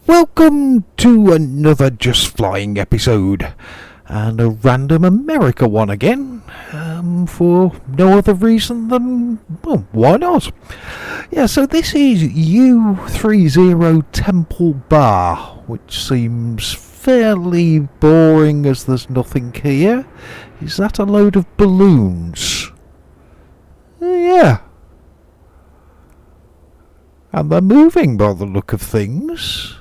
Welcome to another Just Flying episode, and a random America one again, for no other reason than, well, why not? Yeah, so this is U30 Temple Bar, which seems fairly boring as there's nothing here. Is that a load of balloons? Yeah. And they're moving by the look of things.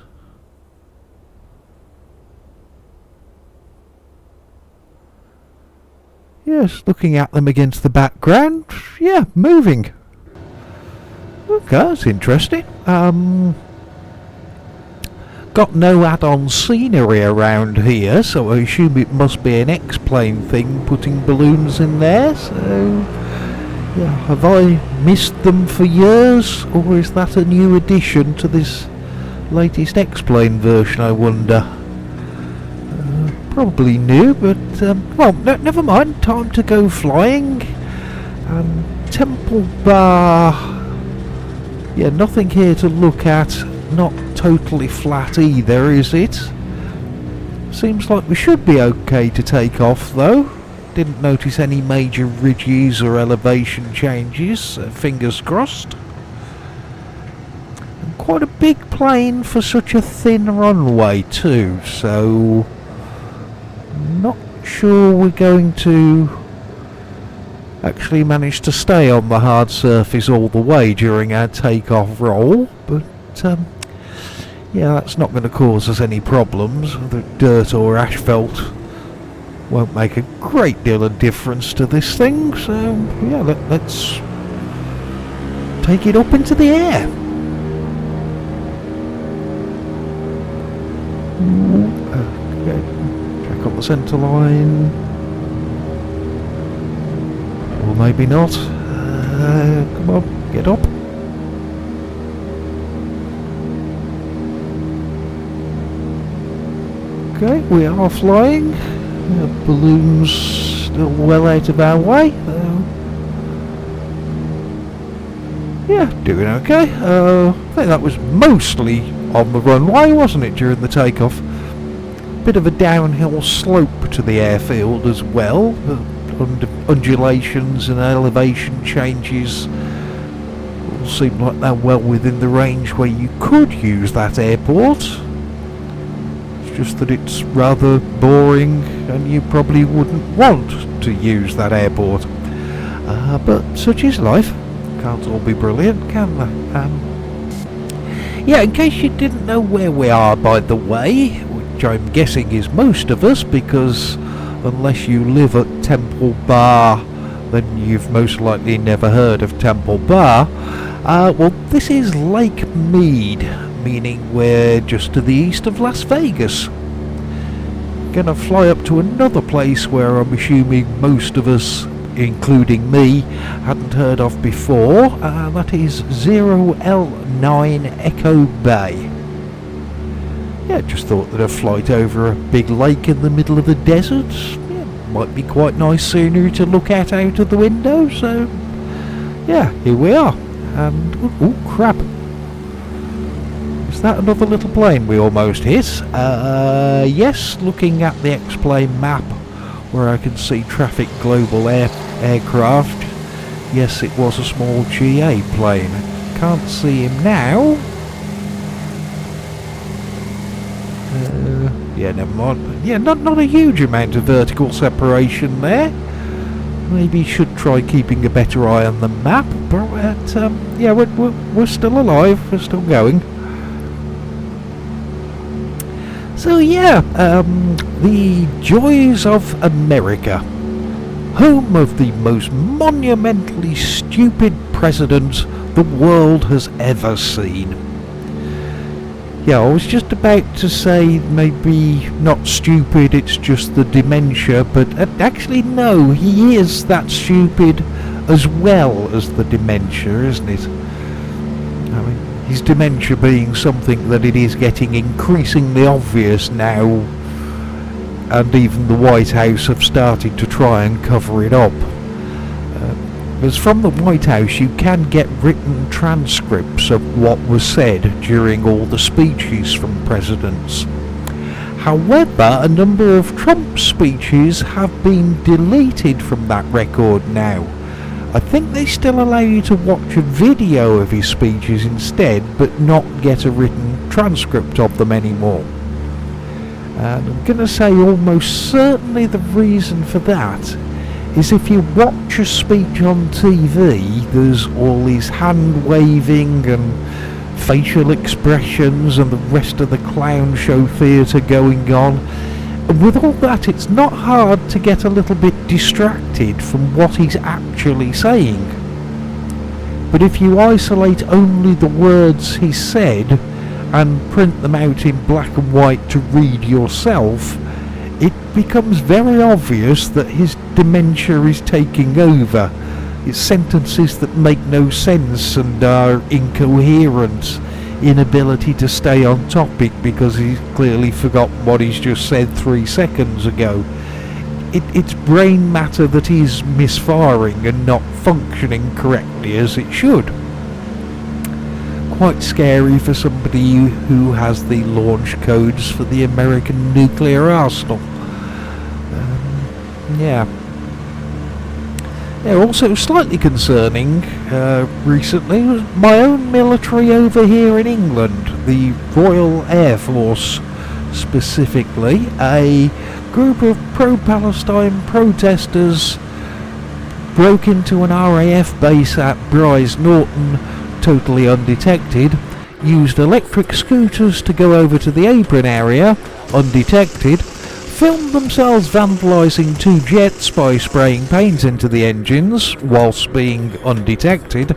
Yes, looking at them against the background. Yeah, moving. Okay, that's interesting. Got no add-on scenery around here, so I assume it must be an X-Plane thing putting balloons in there, so... yeah, have I missed them for years, or is that a new addition to this latest X-Plane version, I wonder? Probably new, but, well, never mind, time to go flying. Temple Bar, yeah, nothing here to look at, not totally flat either, is it? Seems like we should be okay to take off, though. Didn't notice any major ridges or elevation changes, fingers crossed. And quite a big plane for such a thin runway too, so... not sure we're going to actually manage to stay on the hard surface all the way during our takeoff roll, but yeah, that's not going to cause us any problems. The dirt or asphalt won't make a great deal of difference to this thing, so yeah, let's take it up into the air. Okay. Check on the centre line, or maybe not. Come on, get up. Okay, we are flying. Balloons still well out of our way. Yeah, doing okay. I think that was mostly on the runway, wasn't it, during the takeoff? Bit of a downhill slope to the airfield as well. Undulations and elevation changes all seem like they're well within the range where you could use that airport. Just that it's rather boring and you probably wouldn't want to use that airport. But such is life. Can't all be brilliant, can they? Yeah, in case you didn't know where we are, by the way, which I'm guessing is most of us, because unless you live at Temple Bar, then you've most likely never heard of Temple Bar. Well, this is Lake Mead, meaning we're just to the east of Las Vegas. Gonna fly up to another place where I'm assuming most of us, including me, hadn't heard of before. That is 0L9 Echo Bay. Yeah, just thought that a flight over a big lake in the middle of the desert, yeah, might be quite nice scenery to look at out of the window, so yeah, here we are. And, oh crap. Is that another little plane we almost hit? Yes, looking at the X-Plane map where I can see Traffic Global aircraft. Yes, it was a small GA plane. Can't see him now. Yeah, never mind. Yeah, not a huge amount of vertical separation there. Maybe should try keeping a better eye on the map, but yeah, we're still alive, we're still going. So yeah, the joys of America, home of the most monumentally stupid president the world has ever seen. Yeah, I was just about to say maybe not stupid, it's just the dementia, but actually no, he is that stupid as well as the dementia, isn't it? I mean, his dementia being something that it is getting increasingly obvious now, and even the White House have started to try and cover it up. as from the White House you can get written transcripts of what was said during all the speeches from presidents. However, a number of Trump speeches have been deleted from that record now. I think they still allow you to watch a video of his speeches instead, but not get a written transcript of them anymore. And I'm going to say almost certainly the reason for that is if you watch a speech on TV, there's all these hand waving and facial expressions and the rest of the clown show theatre going on. And with all that, it's not hard to get a little bit distracted from what he's actually saying. But if you isolate only the words he said and print them out in black and white to read yourself, it becomes very obvious that his dementia is taking over. It's sentences that make no sense and are incoherent, inability to stay on topic because he's clearly forgotten what he's just said 3 seconds ago. It's brain matter that is misfiring and not functioning correctly as it should. Quite scary for somebody who has the launch codes for the American nuclear arsenal. Yeah, also slightly concerning recently was my own military over here in England, the Royal Air Force specifically. A group of pro-Palestine protesters broke into an RAF base at Brize Norton totally undetected, used electric scooters to go over to the apron area undetected, filmed themselves vandalising 2 jets by spraying paint into the engines whilst being undetected,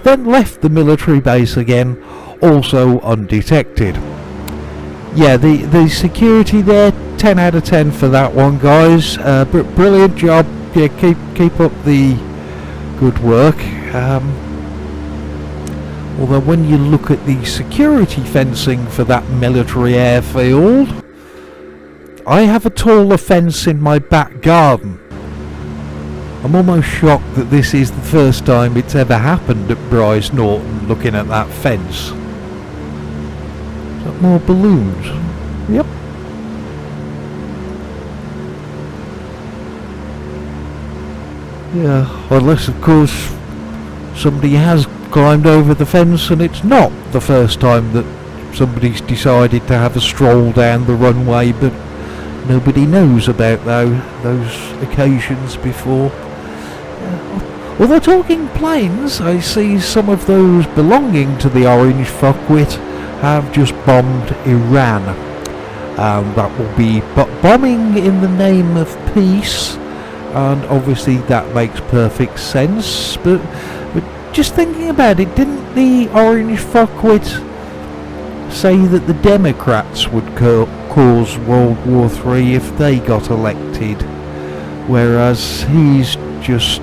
then left the military base again, also undetected. Yeah, the security there, 10 out of 10 for that one, guys. Brilliant job. Yeah, keep up the good work. Although when you look at the security fencing for that military airfield, I have a taller fence in my back garden. I'm almost shocked that this is the first time it's ever happened at Brize Norton, looking at that fence. Is that more balloons? Yep. Yeah, unless of course somebody has climbed over the fence and it's not the first time that somebody's decided to have a stroll down the runway, but nobody knows about those occasions before. Although talking planes, I see some of those belonging to the Orange Fuckwit have just bombed Iran. That will be bombing in the name of peace, and obviously that makes perfect sense, but just thinking about it, didn't the Orange Fuckwit say that the Democrats would cause World War III if they got elected, whereas he's just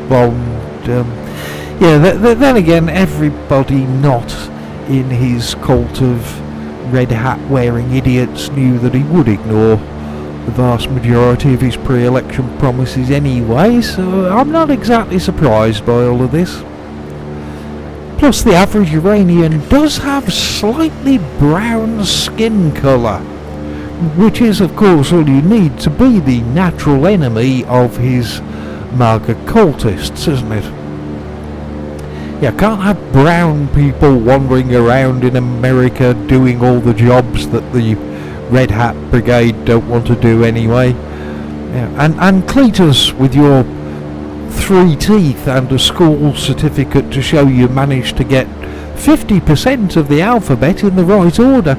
bombed? Then again, everybody not in his cult of red hat wearing idiots knew that he would ignore the vast majority of his pre-election promises anyway, so I'm not exactly surprised by all of this. Plus, the average Iranian does have slightly brown skin colour, which is of course all you need to be the natural enemy of his MAGA cultists, isn't it? You can't have brown people wandering around in America doing all the jobs that the Red Hat Brigade don't want to do anyway. Yeah, and Cletus, with your 3 teeth and a school certificate to show you managed to get 50% of the alphabet in the right order,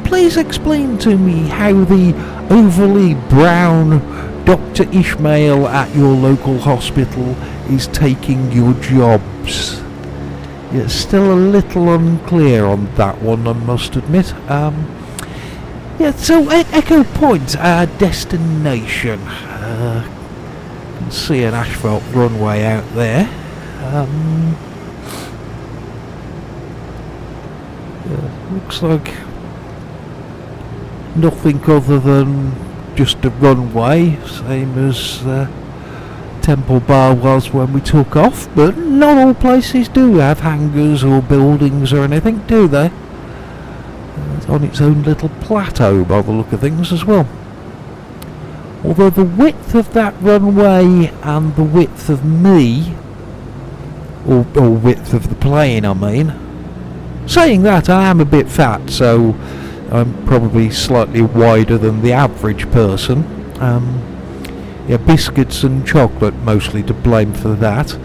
please explain to me how the overly brown Dr. Ishmael at your local hospital is taking your jobs. It's still a little unclear on that one, I must admit. So Echo Point, our destination. You can see an asphalt runway out there. Looks like nothing other than just a runway, same as Temple Bar was when we took off, but not all places do have hangars or buildings or anything, do they? It's on its own little plateau by the look of things as well. Although the width of that runway and the width of me, or width of the plane I mean, saying that, I am a bit fat, so I'm probably slightly wider than the average person. Yeah, biscuits and chocolate mostly to blame for that.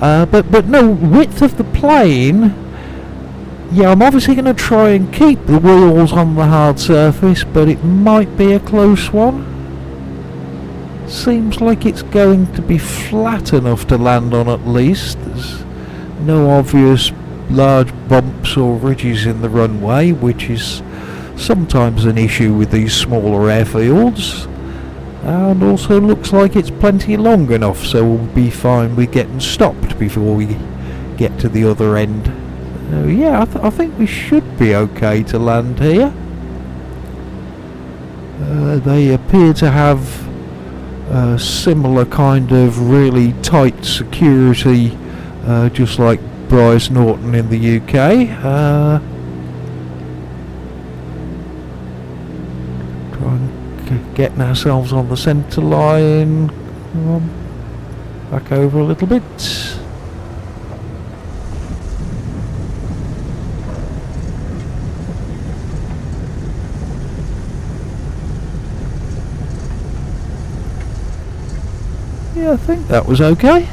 But no, width of the plane, yeah, I'm obviously going to try and keep the wheels on the hard surface, but it might be a close one. Seems like it's going to be flat enough to land on at least. There's no obvious large bumps or ridges in the runway, which is sometimes an issue with these smaller airfields. And also looks like it's plenty long enough, so we'll be fine with getting stopped before we get to the other end. Yeah, I think we should be okay to land here. They appear to have a similar kind of really tight security, just like Bryce Norton in the UK. Getting ourselves on the centre line. Back over a little bit. Yeah, I think that was okay.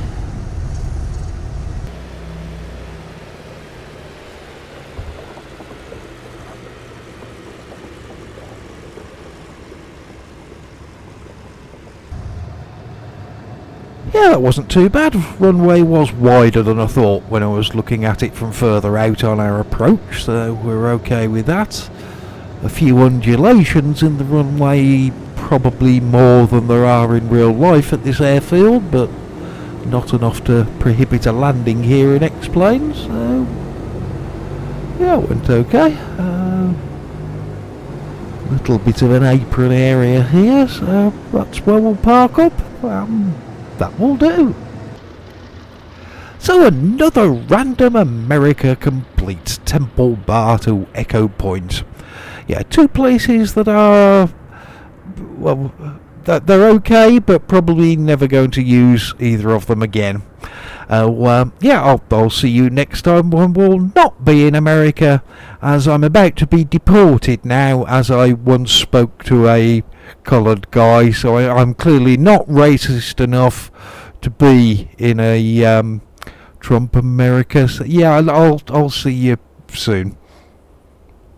Yeah, that wasn't too bad. Runway was wider than I thought when I was looking at it from further out on our approach, so we're okay with that. A few undulations in the runway, probably more than there are in real life at this airfield, but not enough to prohibit a landing here in X-Plane, so yeah, it went okay. Little bit of an apron area here, so that's where we'll park up. That will do. So another random America complete, Temple Bar to Echo Point. Yeah, two places that are, well, they're okay, but probably never going to use either of them again. Yeah, I'll see you next time when we'll not be in America, as I'm about to be deported now, as I once spoke to a coloured guy, so I'm clearly not racist enough to be in a Trump America. So yeah, I'll see you soon.